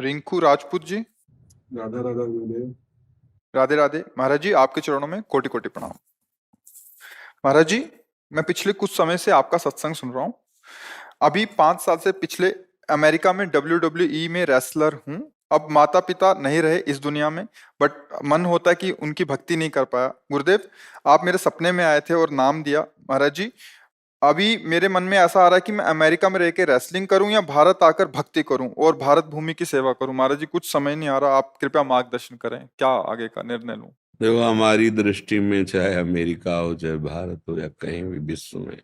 रिंकू राजपूत जी। राधा राधा गुरुदेव। राधे राधे महाराज जी, आपके चरणों में कोटि कोटि प्रणाम। महाराज जी, मैं पिछले कुछ समय से आपका सत्संग सुन रहा हूँ। अभी 5 साल से पिछले अमेरिका में WWE में रेसलर हूँ। अब माता पिता नहीं रहे इस दुनिया में, बट मन होता है कि उनकी भक्ति नहीं कर पाया। गुरुदेव, आप मेरे सपने में आए थे और नाम दिया। महाराज जी, अभी मेरे मन में ऐसा आ रहा है कि मैं अमेरिका में रह के रेसलिंग करूं या भारत आकर भक्ति करूं और भारत भूमि की सेवा करूं। महाराज जी, कुछ समझ नहीं आ रहा, आप कृपया मार्गदर्शन करें, क्या आगे का निर्णय लूं। देखो, हमारी दृष्टि में चाहे अमेरिका हो, चाहे भारत हो, या कहीं भी विश्व में,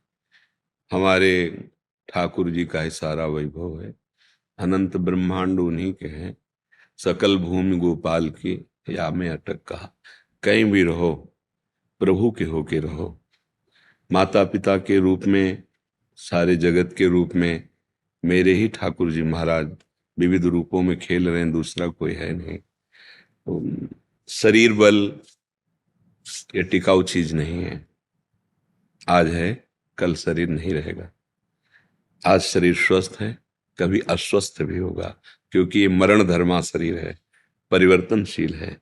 हमारे ठाकुर जी का ही सारा वैभव है। अनंत ब्रह्मांड उन्हीं के हैं। सकल भूमि गोपाल की, या में अटक कहा। कहीं भी रहो, प्रभु के होके रहो। माता पिता के रूप में, सारे जगत के रूप में मेरे ही ठाकुर जी महाराज विविध रूपों में खेल रहे हैं, दूसरा कोई है नहीं। तो शरीर बल ये टिकाऊ चीज नहीं है। आज है, कल शरीर नहीं रहेगा। आज शरीर स्वस्थ है, कभी अस्वस्थ भी होगा, क्योंकि ये मरण धर्मा शरीर है, परिवर्तनशील है।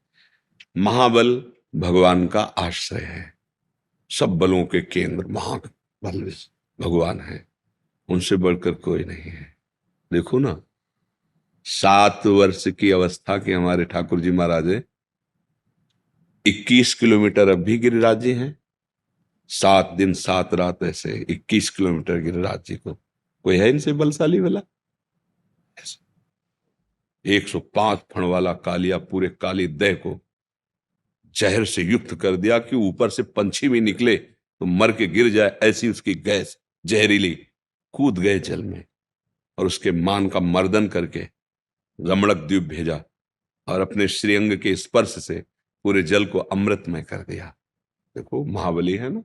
महाबल भगवान का आश्रय है। सब बलों के केंद्र महाबल भगवान है, उनसे बढ़कर कोई नहीं है। देखो ना, 7 वर्ष की अवस्था के हमारे ठाकुर जी महाराज 21 किलोमीटर अब भी गिरिराज हैं। 7 दिन 7 रात ऐसे 21 किलोमीटर गिरिराज जी को कोई है इनसे बलशाली वाला? 105 फण वाला कालिया पूरे काली देह को जहर से युक्त कर दिया कि ऊपर से पंछी भी निकले तो मर के गिर जाए, ऐसी उसकी गैस जहरीली। कूद गए जल में और उसके मान का मर्दन करके रमणक द्वीप भेजा और अपने श्रीअंग के स्पर्श से पूरे जल को अमृतमय कर दिया। देखो, महाबली है ना।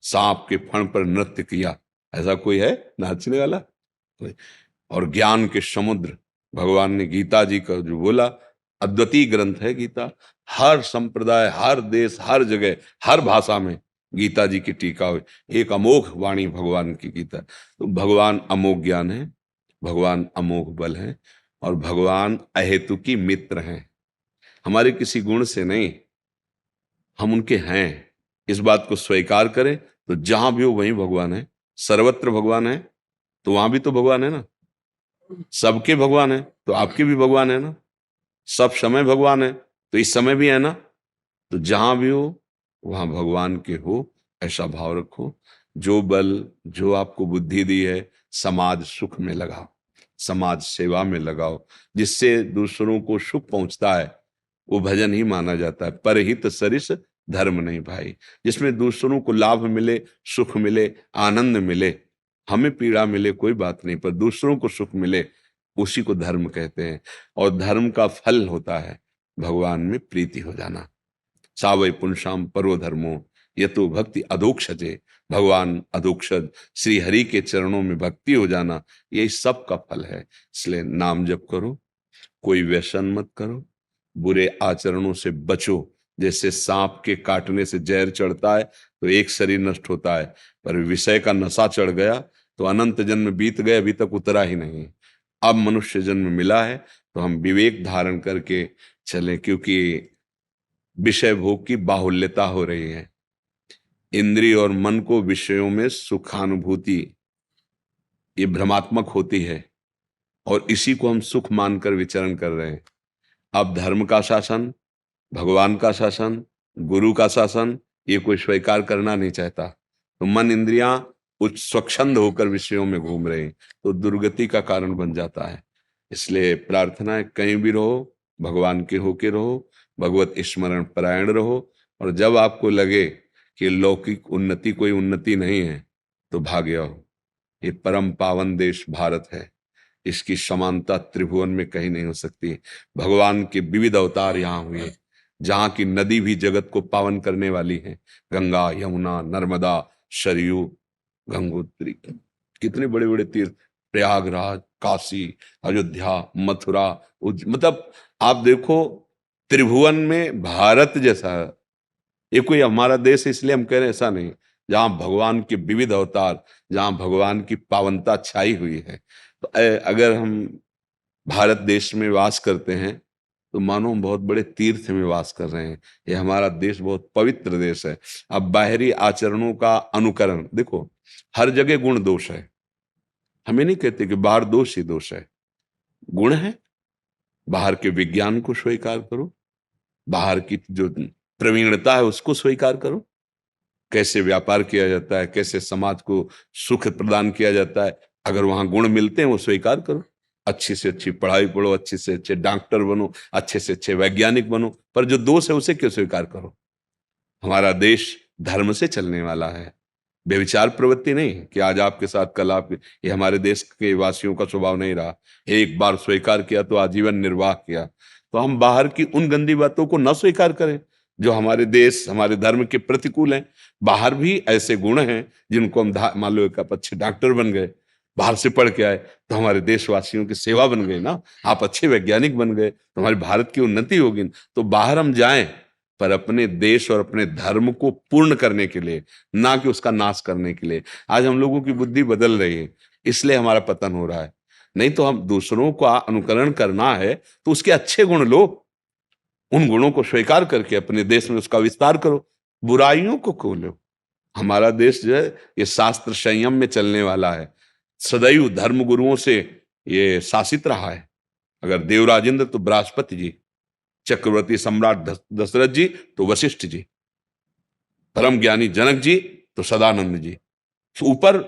सांप के फण पर नृत्य किया, ऐसा कोई है नाचने वाला? कोई। और ज्ञान के समुद्र भगवान ने गीता जी का जो बोला, अद्वितीय ग्रंथ है गीता। हर संप्रदाय, हर देश, हर जगह, हर भाषा में गीता जी की टीका हुई। एक अमोघ वाणी भगवान की गीता। तो भगवान अमोघ ज्ञान है, भगवान अमोघ बल है, और भगवान अहेतुकी मित्र हैं। हमारे किसी गुण से नहीं, हम उनके हैं। इस बात को स्वीकार करें तो जहां भी हो वहीं भगवान है। सर्वत्र भगवान है तो वहां भी तो भगवान है ना। सबके भगवान है तो आपके भी भगवान है ना। सब समय भगवान है तो इस समय भी है ना। तो जहां भी हो वहां भगवान के हो, ऐसा भाव रखो। जो बल, जो आपको बुद्धि दी है, समाज सुख में लगाओ, समाज सेवा में लगाओ। जिससे दूसरों को सुख पहुंचता है वो भजन ही माना जाता है। परहित सरिस धर्म नहीं भाई। जिसमें दूसरों को लाभ मिले, सुख मिले, आनंद मिले, हमें पीड़ा मिले कोई बात नहीं, पर दूसरों को सुख मिले, उसी को धर्म कहते हैं। और धर्म का फल होता है भगवान में प्रीति हो जाना। सावै पुंसाम परो धर्मो ये तो भक्ति अधोक्षजे। भगवान अधोक्षज श्री हरि के चरणों में भक्ति हो जाना, यही सब का फल है। इसलिए नाम जप करो, कोई व्यसन मत करो, बुरे आचरणों से बचो। जैसे सांप के काटने से जहर चढ़ता है तो एक शरीर नष्ट होता है, पर विषय का नशा चढ़ गया तो अनंत जन्म बीत गए, अभी तक उतरा ही नहीं। अब मनुष्य जन्म मिला है तो हम विवेक धारण करके चलें, क्योंकि विषय भोग की बाहुल्यता हो रही है। इंद्रिय और मन को विषयों में सुखानुभूति ये भ्रमात्मक होती है, और इसी को हम सुख मानकर विचरण कर रहे हैं। अब धर्म का शासन, भगवान का शासन, गुरु का शासन, ये कोई स्वीकार करना नहीं चाहता। तो मन इंद्रियां उच्च स्वच्छंद होकर विषयों में घूम रहे हैं, तो दुर्गति का कारण बन जाता है। इसलिए प्रार्थना है, कहीं भी रहो भगवान के होके रहो, भगवत स्मरण परायण रहो। और जब आपको लगे कि लौकिक उन्नति कोई उन्नति नहीं है तो भाग जाओ। ये परम पावन देश भारत है, इसकी समानता त्रिभुवन में कहीं नहीं हो सकती। भगवान के विविध अवतार यहाँ हुए, जहाँ की नदी भी जगत को पावन करने वाली है। गंगा, यमुना, नर्मदा, सरयू, गंगोत्री, कितने बड़े बड़े तीर्थ, प्रयागराज, काशी, अयोध्या, मथुरा, मतलब आप देखो, त्रिभुवन में भारत जैसा ये कोई हमारा देश है, इसलिए हम कह रहे हैं ऐसा नहीं। जहां भगवान के विविध अवतार, जहां भगवान की पावनता छाई हुई है। तो अगर हम भारत देश में वास करते हैं तो मानो हम बहुत बड़े तीर्थ में वास कर रहे हैं। ये हमारा देश बहुत पवित्र देश है। अब बाहरी आचरणों का अनुकरण देखो, हर जगह गुण दोष है। हमें नहीं कहते कि बाहर दोष ही दोष है, गुण है। बाहर के विज्ञान को स्वीकार करो, बाहर की जो प्रवीणता है उसको स्वीकार करो। कैसे व्यापार किया जाता है, कैसे समाज को सुख प्रदान किया जाता है, अगर वहां गुण मिलते हैं वो स्वीकार करो। अच्छी से अच्छी पढ़ाई पढ़ो, अच्छे से अच्छे डॉक्टर बनो, अच्छे से अच्छे वैज्ञानिक बनो, पर जो दोष है उसे क्यों स्वीकार करो। हमारा देश धर्म से चलने वाला है, व्यभिचार प्रवृत्ति नहीं कि आज आपके साथ कल आप। ये हमारे देश के वासियों का स्वभाव नहीं रहा। एक बार स्वीकार किया तो आजीवन निर्वाह किया। तो हम बाहर की उन गंदी बातों को न स्वीकार करें जो हमारे देश हमारे धर्म के प्रतिकूल हैं। बाहर भी ऐसे गुण हैं जिनको हम मान लो एक आप अच्छे डॉक्टर बन गए, बाहर से पढ़ के आए तो हमारे देशवासियों की सेवा बन गई ना। आप अच्छे वैज्ञानिक बन गए तो हमारे भारत की उन्नति होगी। तो बाहर हम जाएं पर अपने देश और अपने धर्म को पूर्ण करने के लिए, ना कि उसका नाश करने के लिए। आज हम लोगों की बुद्धि बदल रही है, इसलिए हमारा पतन हो रहा है। नहीं तो हम दूसरों का अनुकरण करना है तो उसके अच्छे गुण लो, उन गुणों को स्वीकार करके अपने देश में उसका विस्तार करो, बुराइयों को खोलो। हमारा देश जो है ये शास्त्र संयम में चलने वाला है, सदैव धर्म गुरुओं से ये शासित रहा है। अगर देवराजेंद्र तो बृहस्पति जी, चक्रवर्ती सम्राट दशरथ जी तो वशिष्ठ जी, परम ज्ञानी जनक जी तो सदानंद जी। तो ऊपर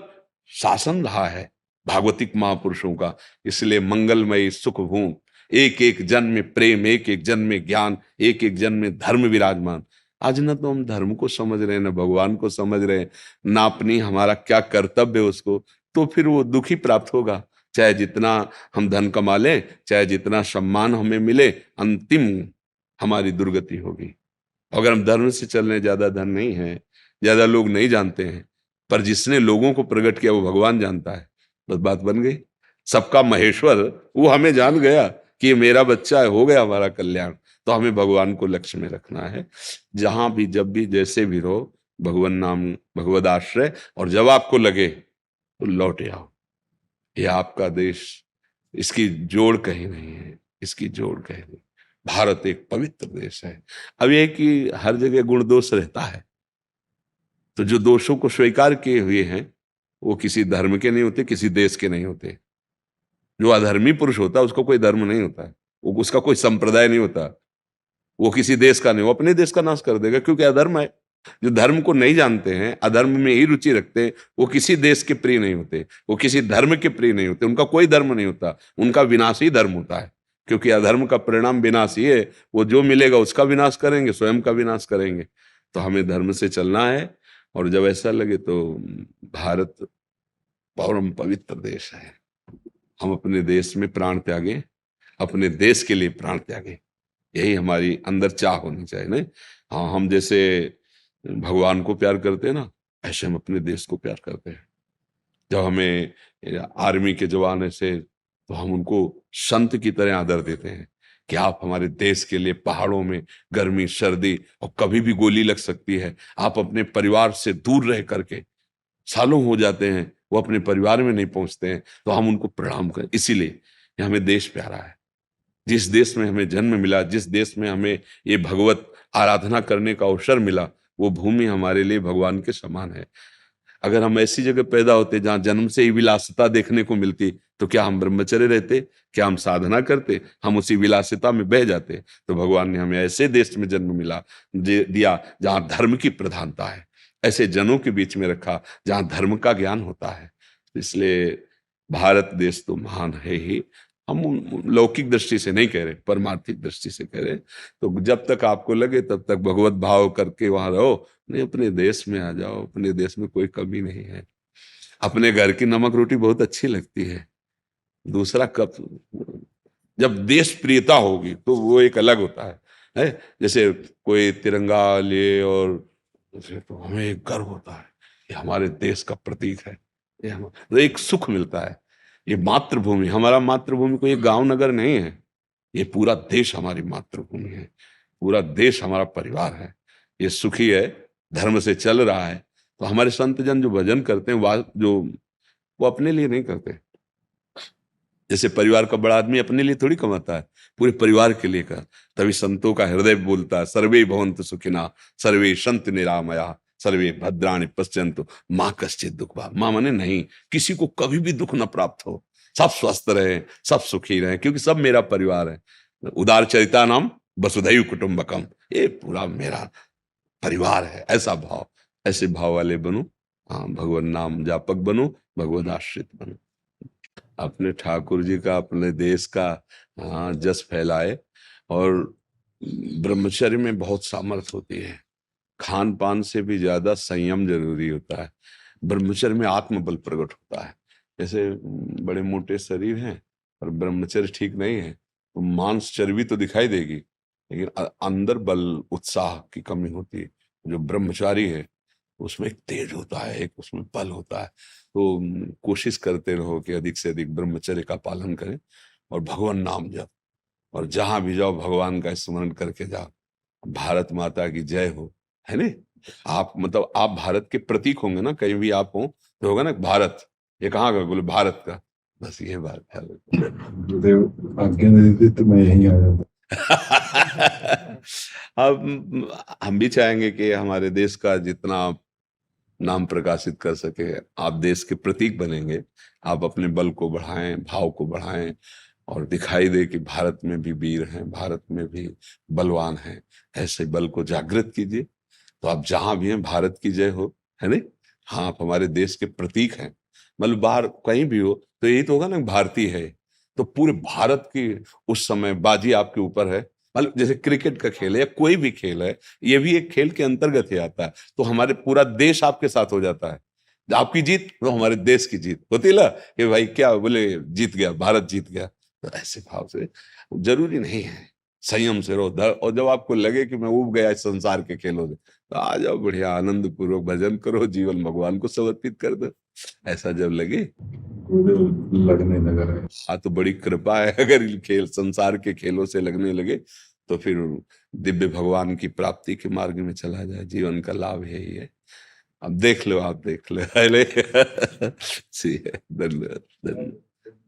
शासन रहा है भागवतिक महापुरुषों का। इसलिए मंगलमयी सुख भूमि, एक एक जन में प्रेम, एक एक जन में ज्ञान, एक एक जन में धर्म विराजमान। आज ना तो हम धर्म को समझ रहे हैं, ना भगवान को समझ रहे हैं, ना अपनी हमारा क्या कर्तव्य है उसको। तो फिर वो दुखी प्राप्त होगा। चाहे जितना हम धन कमा लें, चाहे जितना सम्मान हमें मिले, अंतिम हमारी दुर्गति होगी। अगर हम धर्म से चल रहे, ज्यादा धन नहीं है, ज्यादा लोग नहीं जानते हैं, पर जिसने लोगों को प्रकट किया वो भगवान जानता है, बस बात बन गई। सबका महेश्वर वो हमें जान गया कि ये मेरा बच्चा है, हो गया हमारा कल्याण। तो हमें भगवान को लक्ष्य में रखना है। जहां भी जब भी जैसे भी रहो, भगवान नाम भगवद आश्रय, और जब आपको लगे तो लौट आओ। ये आपका देश, इसकी जोड़ कहीं नहीं है, इसकी जोड़ कहीं नहीं। भारत एक पवित्र देश है। अब यह कि हर जगह गुण दोष रहता है, तो जो दोषों को स्वीकार किए हुए हैं वो किसी धर्म के नहीं होते, किसी देश के नहीं होते। जो अधर्मी पुरुष होता है उसको कोई धर्म नहीं होता है, वो उसका कोई संप्रदाय नहीं होता, वो किसी देश का नहीं, वो अपने देश का नाश कर देगा, क्योंकि अधर्म है। जो धर्म को नहीं जानते हैं, अधर्म में ही रुचि रखते हैं, वो किसी देश के प्रिय नहीं होते, वो किसी धर्म के प्रिय नहीं होते, उनका कोई धर्म नहीं होता, उनका विनाश ही धर्म होता है। क्योंकि अधर्म का परिणाम विनाश ही है। वो जो मिलेगा उसका विनाश करेंगे, स्वयं का विनाश करेंगे। तो हमें धर्म से चलना है। और जब ऐसा लगे तो भारत परम पवित्र देश है, हम अपने देश में प्राण त्यागें, अपने देश के लिए प्राण त्यागें। यही हमारी अंदर चाह होनी चाहिए ना। हाँ, हम जैसे भगवान को प्यार करते हैं ना, ऐसे हम अपने देश को प्यार करते हैं। जब हमें आर्मी के जवान ऐसे, तो हम उनको संत की तरह आदर देते हैं कि आप हमारे देश के लिए पहाड़ों में गर्मी सर्दी और कभी भी गोली लग सकती है, आप अपने परिवार से दूर रह करके, सालों हो जाते हैं वो अपने परिवार में नहीं पहुंचते हैं, तो हम उनको प्रणाम करें। इसीलिए कि हमें देश प्यारा है। जिस देश में हमें जन्म मिला, जिस देश में हमें ये भगवत आराधना करने का अवसर मिला, वो भूमि हमारे लिए भगवान के समान है। अगर हम ऐसी जगह पैदा होते जहां जन्म से ही विलासिता देखने को मिलती, तो क्या हम ब्रह्मचर्य रहते, क्या हम साधना करते? हम उसी विलासिता में बह जाते। तो भगवान ने हमें ऐसे देश में जन्म मिला दिया जहां धर्म की प्रधानता है, ऐसे जनों के बीच में रखा जहां धर्म का ज्ञान होता है। इसलिए भारत देश तो महान है ही। हम लौकिक दृष्टि से नहीं कह रहे, परमार्थिक दृष्टि से कह रहे। तो जब तक आपको लगे तब तक भगवत भाव करके वहां रहो। नहीं, अपने देश में आ जाओ, अपने देश में कोई कमी नहीं है। अपने घर की नमक रोटी बहुत अच्छी लगती है, दूसरा कब, जब देश प्रियता होगी तो वो एक अलग होता है। जैसे कोई तिरंगा ले और तो हमें एक गर्व होता है, ये हमारे देश का प्रतीक है, ये हम तो एक सुख मिलता है। ये मातृभूमि, हमारा मातृभूमि कोई गांव नगर नहीं है, ये पूरा देश हमारी मातृभूमि है, पूरा देश हमारा परिवार है। ये सुखी है, धर्म से चल रहा है। तो हमारे संत जन जो भजन करते हैं, जो वो अपने लिए नहीं करते, जैसे परिवार का बड़ा आदमी अपने लिए थोड़ी कमाता है, पूरे परिवार के लिए का। तभी संतों का हृदय बोलता है, सर्वे भवन्तु सुखिनः, सर्वे सन्तु निरामयाः, सर्वे भद्राणि पश्यन्तु माँ कश्चित् दुःख भाग्। माँ माने नहीं, किसी को कभी भी दुख न प्राप्त हो, सब स्वस्थ रहे, सब सुखी रहे, क्योंकि सब मेरा परिवार है। उदार चरिता नाम वसुधैव कुटुम्बकम, ये पूरा मेरा परिवार है। ऐसा भाव, ऐसे भाव वाले बनो। हाँ, भगवान नाम जापक बनो, भगवद आश्रित बनो। अपने ठाकुर जी का, अपने देश का हाँ जस फैलाए। और ब्रह्मचर्य में बहुत सामर्थ्य होती है। खान पान से भी ज्यादा संयम जरूरी होता है। ब्रह्मचर्य में आत्मबल प्रकट होता है। जैसे बड़े मोटे शरीर हैं और ब्रह्मचर्य ठीक नहीं है तो मांस चर्बी तो दिखाई देगी, लेकिन अंदर बल उत्साह की कमी होती है। जो ब्रह्मचारी है उसमें एक तेज होता है, एक उसमें बल होता है। तो कोशिश करते रहो कि अधिक से अधिक ब्रह्मचर्य का पालन करें और भगवान नाम जप, और जहां भी जाओ भगवान का स्मरण करके जाओ। भारत माता की जय हो, है ने। आप मतलब आप भारत के प्रतीक होंगे ना, कहीं भी आप हो तो होगा ना भारत, ये कहाँ का, बोले भारत का, बस ये बात है। गुरुदेव आज्ञा दे दी तो मैं यहीं आ जाता। अब हम भी चाहेंगे कि हमारे देश का जितना नाम प्रकाशित कर सके, आप देश के प्रतीक बनेंगे। आप अपने बल को बढ़ाएं, भाव को बढ़ाएं, और दिखाई दे कि भारत में भी वीर हैं, भारत में भी बलवान हैं। ऐसे बल को जागृत कीजिए, तो आप जहां भी हैं भारत की जय हो, है नहीं। हाँ, आप हमारे देश के प्रतीक हैं। मतलब बाहर कहीं भी हो तो यही तो होगा ना, भारतीय है तो पूरे भारत की उस समय बाजी आपके ऊपर है। मतलब जैसे क्रिकेट का खेल है या कोई भी खेल है, ये भी एक खेल के अंतर्गत ही आता है। तो हमारे पूरा देश आपके साथ हो जाता है। आपकी जीत तो हमारे देश की जीत होती है ना, कि भाई क्या बोले, जीत गया, भारत जीत गया। तो ऐसे भाव से जरूरी नहीं है, संयम से रहो। और जब आपको लगे कि मैं उब गया इस संसार के खेलों से, तो आ जाओ, बढ़िया आनंद पूर्वक भजन करो, जीवन भगवान को समर्पित कर दो। ऐसा जब लगे, गुरुदेव लगने लगा है। हाँ तो बड़ी कृपा है। अगर इन खेल संसार के खेलों से लगने लगे तो फिर दिव्य भगवान की प्राप्ति के मार्ग में चला जाए। जीवन का लाभ यही है। अब देख लो, आप देख लो। अरे सी है। धन्यवाद, धन्यवाद,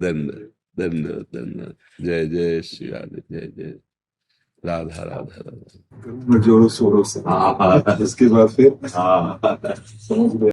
धन्यवाद, धन्यवाद, धन्यवाद। जय जय श्री राधे, जय जय राधा राधा राधा। मैं जोरों शोरों से, हाँ, इसके बाद फिर हाँ। समझ गया।